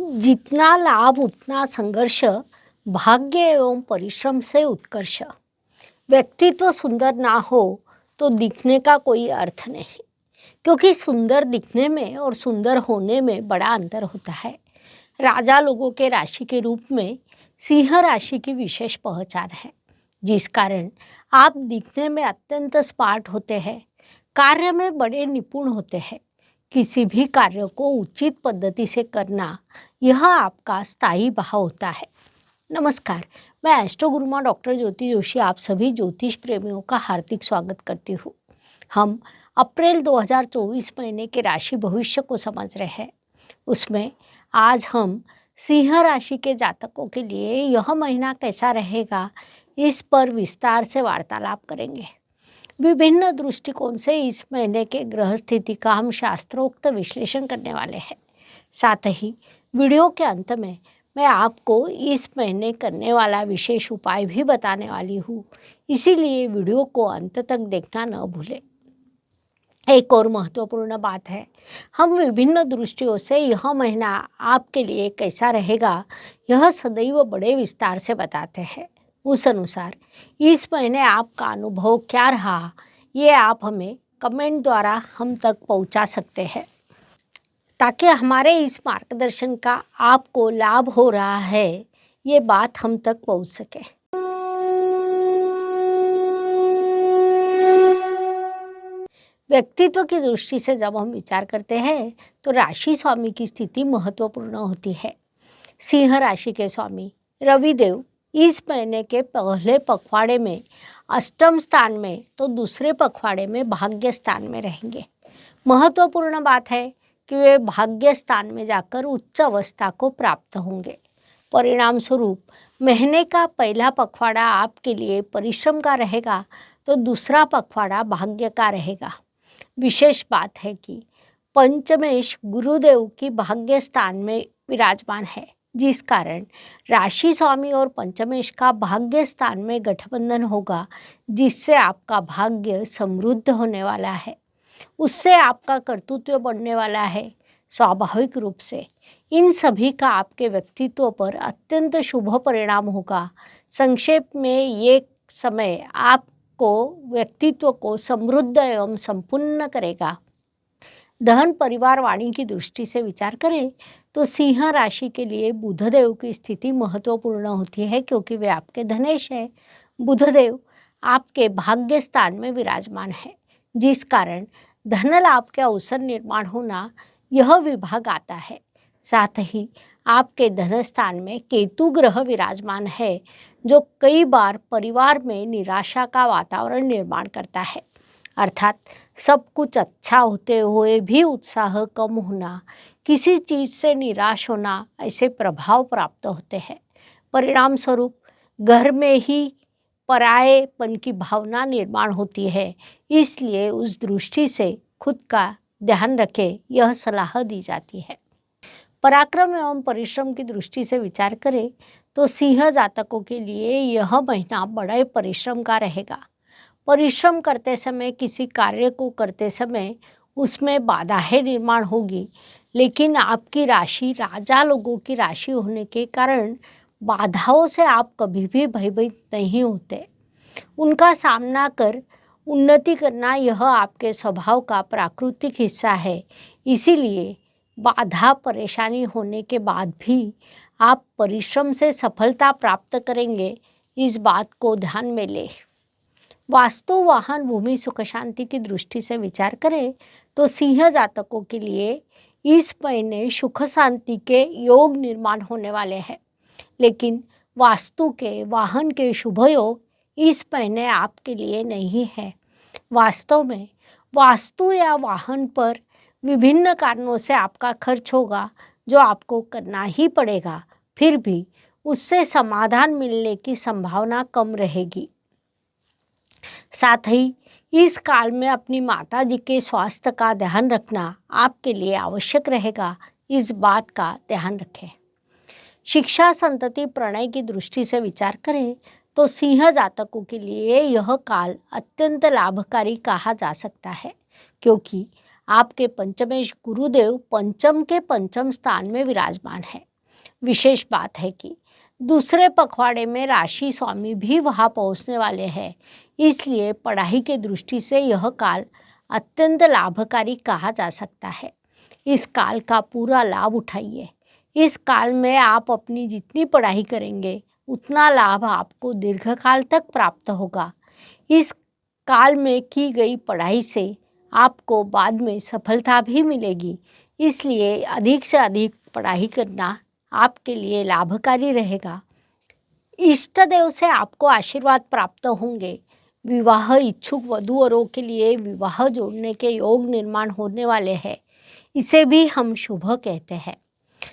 जितना लाभ उतना संघर्ष, भाग्य एवं परिश्रम से उत्कर्ष। व्यक्तित्व सुंदर ना हो तो दिखने का कोई अर्थ नहीं, क्योंकि सुंदर दिखने में और सुंदर होने में बड़ा अंतर होता है। राजा लोगों के राशि के रूप में सिंह राशि की विशेष पहचान है, जिस कारण आप दिखने में अत्यंत स्मार्ट होते हैं, कार्य में बड़े निपुण होते हैं। किसी भी कार्य को उचित पद्धति से करना, यह आपका स्थायी भाव होता है। नमस्कार, मैं एस्ट्रो गुरुमा डॉक्टर ज्योति जोशी आप सभी ज्योतिष प्रेमियों का हार्दिक स्वागत करती हूँ। हम अप्रैल 2024 महीने के राशि भविष्य को समझ रहे हैं। उसमें आज हम सिंह राशि के जातकों के लिए यह महीना कैसा रहेगा, इस पर विस्तार से वार्तालाप करेंगे। विभिन्न दृष्टिकोण से इस महीने के ग्रह स्थिति का हम शास्त्रोक्त विश्लेषण करने वाले हैं। साथ ही वीडियो के अंत में मैं आपको इस महीने करने वाला विशेष उपाय भी बताने वाली हूँ, इसीलिए वीडियो को अंत तक देखना न भूलें। एक और महत्वपूर्ण बात है, हम विभिन्न दृष्टियों से यह महीना आपके लिए कैसा रहेगा, यह सदैव बड़े विस्तार से बताते हैं। उस अनुसार इस महीने आपका अनुभव क्या रहा, ये आप हमें कमेंट द्वारा हम तक पहुंचा सकते हैं, ताकि हमारे इस मार्गदर्शन का आपको लाभ हो रहा है, ये बात हम तक पहुंच सके। व्यक्तित्व की दृष्टि से जब हम विचार करते हैं तो राशि स्वामी की स्थिति महत्वपूर्ण होती है। सिंह राशि के स्वामी रविदेव इस महीने के पहले पखवाड़े में अष्टम स्थान में तो दूसरे पखवाड़े में भाग्य स्थान में रहेंगे। महत्वपूर्ण बात है कि वे भाग्य स्थान में जाकर उच्च अवस्था को प्राप्त होंगे। परिणाम स्वरूप महीने का पहला पखवाड़ा आपके लिए परिश्रम का रहेगा, तो दूसरा पखवाड़ा भाग्य का रहेगा। विशेष बात है कि पंचमेश गुरुदेव की भाग्य स्थान में विराजमान है, जिस कारण राशि स्वामी और पंचमेश का भाग्य स्थान में गठबंधन होगा, जिससे आपका भाग्य समृद्ध होने वाला है, उससे आपका कर्तृत्व बढ़ने वाला है। स्वाभाविक रूप से इन सभी का आपके व्यक्तित्व पर अत्यंत शुभ परिणाम होगा। संक्षेप में ये समय आपको व्यक्तित्व को समृद्ध एवं संपूर्ण करेगा। धन परिवार वाणी की दृष्टि से विचार करें तो सिंह राशि के लिए बुधदेव की स्थिति महत्वपूर्ण होती है, क्योंकि वे आपके धनेश है। बुधदेव आपके भाग्य स्थान में विराजमान है, जिस कारण धन लाभ के अवसर निर्माण होना यह विभाग आता है। साथ ही आपके धन स्थान में केतु ग्रह विराजमान है, जो कई बार परिवार में निराशा का वातावरण निर्माण करता है। अर्थात सब कुछ अच्छा होते हुए भी उत्साह कम होना, किसी चीज़ से निराश होना, ऐसे प्रभाव प्राप्त होते हैं। परिणाम स्वरूप घर में ही परायेपन की भावना निर्माण होती है। इसलिए उस दृष्टि से खुद का ध्यान रखें, यह सलाह दी जाती है। पराक्रम एवं परिश्रम की दृष्टि से विचार करें तो सिंह जातकों के लिए यह महीना बड़े परिश्रम का रहेगा। परिश्रम करते समय, किसी कार्य को करते समय उसमें बाधाएं निर्माण होगी, लेकिन आपकी राशि राजा लोगों की राशि होने के कारण बाधाओं से आप कभी भी भयभीत नहीं होते। उनका सामना कर उन्नति करना यह आपके स्वभाव का प्राकृतिक हिस्सा है। इसीलिए बाधा परेशानी होने के बाद भी आप परिश्रम से सफलता प्राप्त करेंगे, इस बात को ध्यान में लें। वास्तु वाहन भूमि सुख शांति की दृष्टि से विचार करें तो सिंह जातकों के लिए इस महीने सुख शांति के योग निर्माण होने वाले हैं, लेकिन वास्तु के वाहन के शुभ योग इस महीने आपके लिए नहीं है। वास्तव में वास्तु या वाहन पर विभिन्न कारणों से आपका खर्च होगा, जो आपको करना ही पड़ेगा, फिर भी उससे समाधान मिलने की संभावना कम रहेगी। साथ ही इस काल में अपनी माता जी के स्वास्थ्य का ध्यान रखना आपके लिए आवश्यक रहेगा, इस बात का ध्यान रखें। शिक्षा संतति प्रणय की दृष्टि से विचार करें तो सिंह जातकों के लिए यह काल अत्यंत लाभकारी कहा जा सकता है, क्योंकि आपके पंचमेश गुरुदेव पंचम के पंचम स्थान में विराजमान है। विशेष बात है कि दूसरे पखवाड़े में राशि स्वामी भी वहाँ पहुँचने वाले हैं, इसलिए पढ़ाई के दृष्टि से यह काल अत्यंत लाभकारी कहा जा सकता है। इस काल का पूरा लाभ उठाइए। इस काल में आप अपनी जितनी पढ़ाई करेंगे उतना लाभ आपको दीर्घकाल तक प्राप्त होगा। इस काल में की गई पढ़ाई से आपको बाद में सफलता भी मिलेगी, इसलिए अधिक से अधिक पढ़ाई करना आपके लिए लाभकारी रहेगा। इष्ट देव से आपको आशीर्वाद प्राप्त होंगे। विवाह इच्छुक वधूवरों के लिए विवाह जोड़ने के योग निर्माण होने वाले हैं, इसे भी हम शुभ कहते हैं।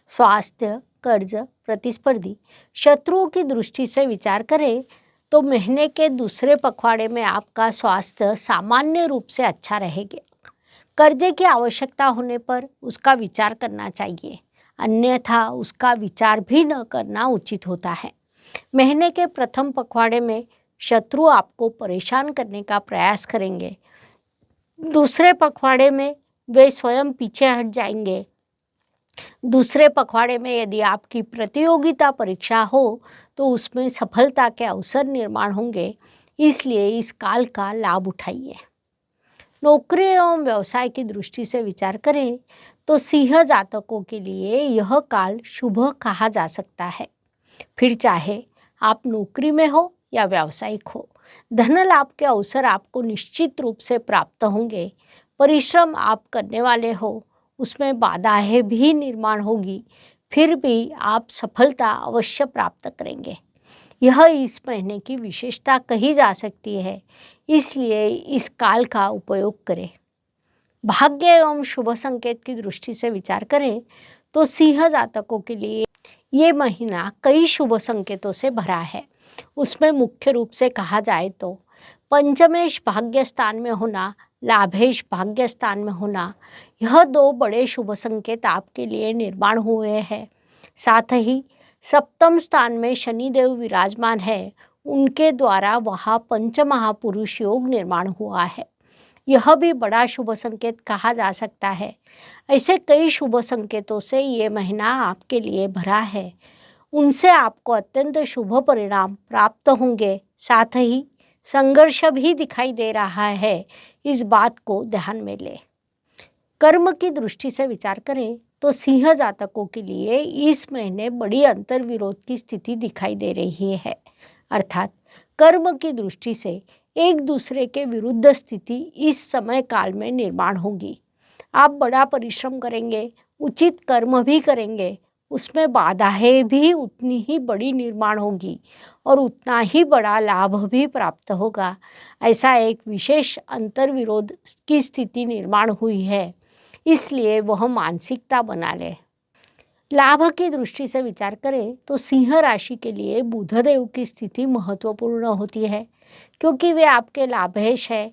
स्वास्थ्य, कर्ज, प्रतिस्पर्धी, शत्रुओं की दृष्टि से विचार करें तो महीने के दूसरे पखवाड़े में आपका स्वास्थ्य सामान्य रूप से अच्छा रहेगा। कर्जे की आवश्यकता होने पर उसका विचार करना चाहिए, अन्यथा उसका विचार भी न करना उचित होता है। महीने के प्रथम पखवाड़े में शत्रु आपको परेशान करने का प्रयास करेंगे। दूसरे पखवाड़े में वे स्वयं पीछे हट जाएंगे। दूसरे पखवाड़े में यदि आपकी प्रतियोगिता परीक्षा हो तो उसमें सफलता के अवसर निर्माण होंगे, इसलिए इस काल का लाभ उठाइए। नौकरी एवं व्यवसाय की दृष्टि से विचार करें तो सिंह जातकों के लिए यह काल शुभ कहा जा सकता है। फिर चाहे आप नौकरी में हो या व्यावसायिक हो, धन लाभ के अवसर आपको निश्चित रूप से प्राप्त होंगे। परिश्रम आप करने वाले हो उसमें बाधाएं भी निर्माण होगी, फिर भी आप सफलता अवश्य प्राप्त करेंगे। यह इस महीने की विशेषता कही जा सकती है, इसलिए इस काल का उपयोग करें। भाग्य एवं शुभ संकेत की दृष्टि से विचार करें तो सिंह जातकों के लिए ये महीना कई शुभ संकेतों से भरा है। उसमें मुख्य रूप से कहा जाए तो पंचमेश भाग्य स्थान में होना, लाभेश भाग्य स्थान में होना, यह दो बड़े शुभ संकेत आपके लिए निर्माण हुए हैं। साथ ही सप्तम स्थान में शनिदेव विराजमान है, उनके द्वारा वहाँ पंचमहापुरुष योग निर्माण हुआ है। यह भी बड़ा शुभ संकेत कहा जा सकता है। ऐसे कई शुभ संकेतों से ये महीना आपके लिए भरा है, उनसे आपको अत्यंत शुभ परिणाम प्राप्त होंगे। साथ ही संघर्ष भी दिखाई दे रहा है, इस बात को ध्यान में लें। कर्म की दृष्टि से विचार करें तो सिंह जातकों के लिए इस महीने बड़ी अंतर्विरोध की स्थिति दिखाई दे रही है, अर्थात कर्म की दृष्टि से एक दूसरे के विरुद्ध स्थिति इस समय काल में निर्माण होगी। आप बड़ा परिश्रम करेंगे, उचित कर्म भी करेंगे, उसमें बाधाएं भी उतनी ही बड़ी निर्माण होगी और उतना ही बड़ा लाभ भी प्राप्त होगा। ऐसा एक विशेष अंतर्विरोध की स्थिति निर्माण हुई है, इसलिए वह मानसिकता बना ले। लाभ की दृष्टि से विचार करें तो सिंह राशि के लिए बुधदेव की स्थिति महत्वपूर्ण होती है, क्योंकि वे आपके लाभेश है।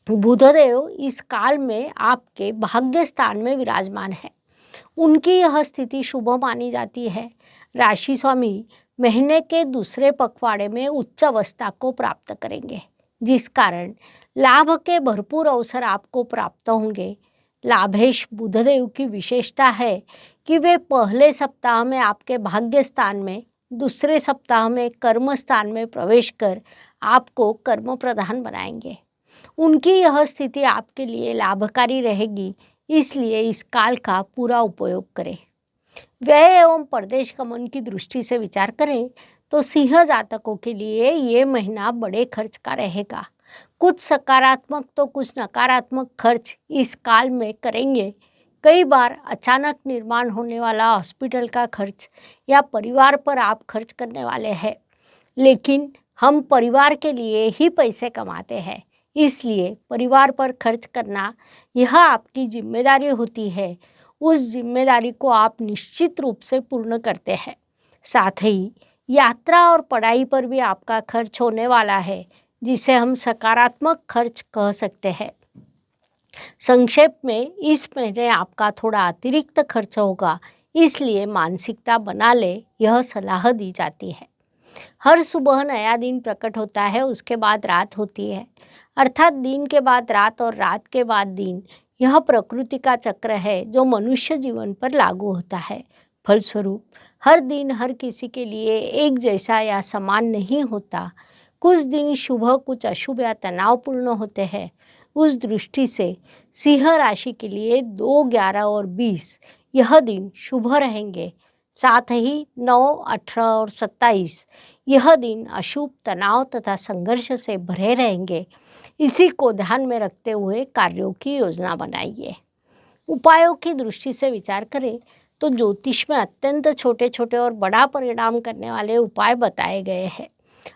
बुधदेव इस काल में आपके भाग्य स्थान में विराजमान है, उनकी यह स्थिति शुभ मानी जाती है। राशि स्वामी महीने के दूसरे पखवाड़े में उच्च अवस्था को प्राप्त करेंगे, जिस कारण लाभ के भरपूर अवसर आपको प्राप्त होंगे। लाभेश बुधदेव की विशेषता है कि वे पहले सप्ताह में आपके भाग्य स्थान में, दूसरे सप्ताह में कर्म स्थान में प्रवेश कर आपको कर्म प्रधान बनाएंगे। उनकी यह स्थिति आपके लिए लाभकारी रहेगी, इसलिए इस काल का पूरा उपयोग करें। व्यय एवं परदेश गमन की दृष्टि से विचार करें तो सिंह जातकों के लिए ये महीना बड़े खर्च का रहेगा। कुछ सकारात्मक तो कुछ नकारात्मक खर्च इस काल में करेंगे। कई बार अचानक निर्माण होने वाला हॉस्पिटल का खर्च या परिवार पर आप खर्च करने वाले हैं, लेकिन हम परिवार के लिए ही पैसे कमाते हैं, इसलिए परिवार पर खर्च करना यह आपकी जिम्मेदारी होती है। उस जिम्मेदारी को आप निश्चित रूप से पूर्ण करते हैं। साथ ही यात्रा और पढ़ाई पर भी आपका खर्च होने वाला है, जिसे हम सकारात्मक खर्च कह सकते हैं। संक्षेप में इस महीने आपका थोड़ा अतिरिक्त खर्च होगा, इसलिए मानसिकता बना ले, यह सलाह दी जाती है। हर सुबह नया दिन प्रकट होता है, उसके बाद रात होती है, अर्थात दिन के बाद रात और रात के बाद दिन। यह प्रकृति का चक्र है जो मनुष्य जीवन पर लागू होता है। फलस्वरूप हर दिन हर किसी के लिए एक जैसा या समान नहीं होता। कुछ दिन शुभ, कुछ अशुभ या तनावपूर्ण होते हैं। उस दृष्टि से सिंह राशि के लिए 2, 11 और 20 यह दिन शुभ रहेंगे। साथ ही 9, 18 और 27 यह दिन अशुभ, तनाव तथा संघर्ष से भरे रहेंगे। इसी को ध्यान में रखते हुए कार्यों की योजना बनाइए। उपायों की दृष्टि से विचार करें तो ज्योतिष में अत्यंत छोटे छोटे और बड़ा परिणाम करने वाले उपाय बताए गए हैं।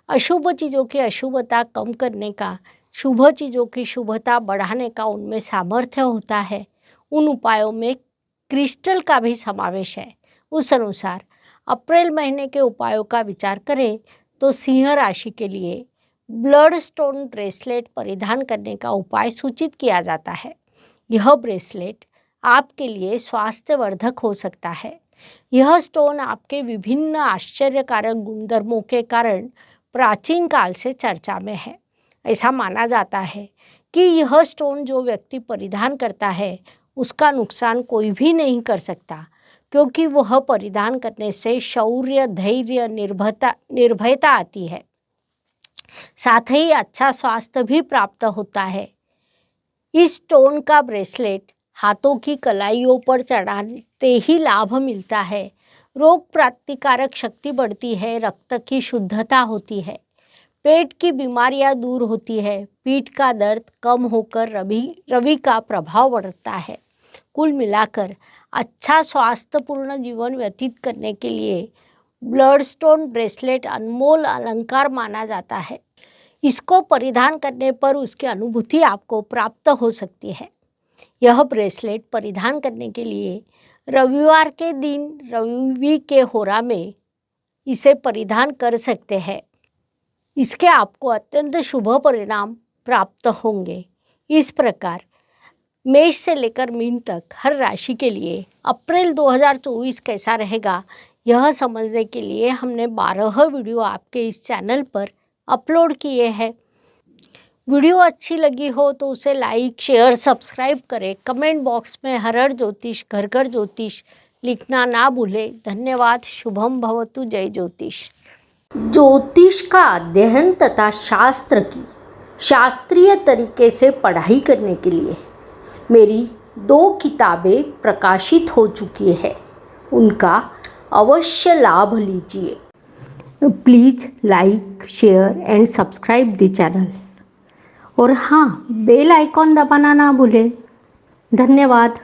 अशुभ चीज़ों की अशुभता कम करने का, शुभ चीज़ों की शुभता बढ़ाने का उनमें सामर्थ्य होता है। उन उपायों में क्रिस्टल का भी समावेश है। उस अनुसार अप्रैल महीने के उपायों का विचार करें तो सिंह राशि के लिए ब्लड स्टोन ब्रेसलेट परिधान करने का उपाय सूचित किया जाता है। यह ब्रेसलेट आपके लिए स्वास्थ्यवर्धक हो सकता है। यह स्टोन आपके विभिन्न आश्चर्यकारक गुणधर्मों के कारण प्राचीन काल से चर्चा में है। ऐसा माना जाता है कि यह स्टोन जो व्यक्ति परिधान करता है उसका नुकसान कोई भी नहीं कर सकता, क्योंकि वह परिधान करने से शौर्य, धैर्य, निर्भयता आती है। साथ ही अच्छा स्वास्थ्य भी प्राप्त होता है। इस स्टोन का ब्रेसलेट हाथों की कलाइयों पर चढ़ाते ही लाभ मिलता है। रोग प्रतिकारक शक्ति बढ़ती है, रक्त की शुद्धता होती है, पेट की बीमारियां दूर होती है, पीठ का दर्द कम होकर रवि का प्रभाव बढ़ता है। कुल मिलाकर अच्छा स्वास्थ्यपूर्ण जीवन व्यतीत करने के लिए ब्लड स्टोन ब्रेसलेट अनमोल अलंकार माना जाता है। इसको परिधान करने पर उसकी अनुभूति आपको प्राप्त हो सकती है। यह ब्रेसलेट परिधान करने के लिए रविवार के दिन रवि के होरा में इसे परिधान कर सकते हैं। इसके आपको अत्यंत शुभ परिणाम प्राप्त होंगे। इस प्रकार मेष से लेकर मीन तक हर राशि के लिए अप्रैल 2024 कैसा रहेगा, यह समझने के लिए हमने 12 वीडियो आपके इस चैनल पर अपलोड किए हैं। वीडियो अच्छी लगी हो तो उसे लाइक, शेयर, सब्सक्राइब करें। कमेंट बॉक्स में हर हर ज्योतिष, घर घर ज्योतिष लिखना ना भूलें। धन्यवाद। शुभम भवतु। जय ज्योतिष। ज्योतिष का अध्ययन तथा शास्त्र की शास्त्रीय तरीके से पढ़ाई करने के लिए मेरी 2 किताबें प्रकाशित हो चुकी है, उनका अवश्य लाभ लीजिए। Please like, share and subscribe the channel. और हाँ, बेल आइकॉन दबाना ना भूलें। धन्यवाद।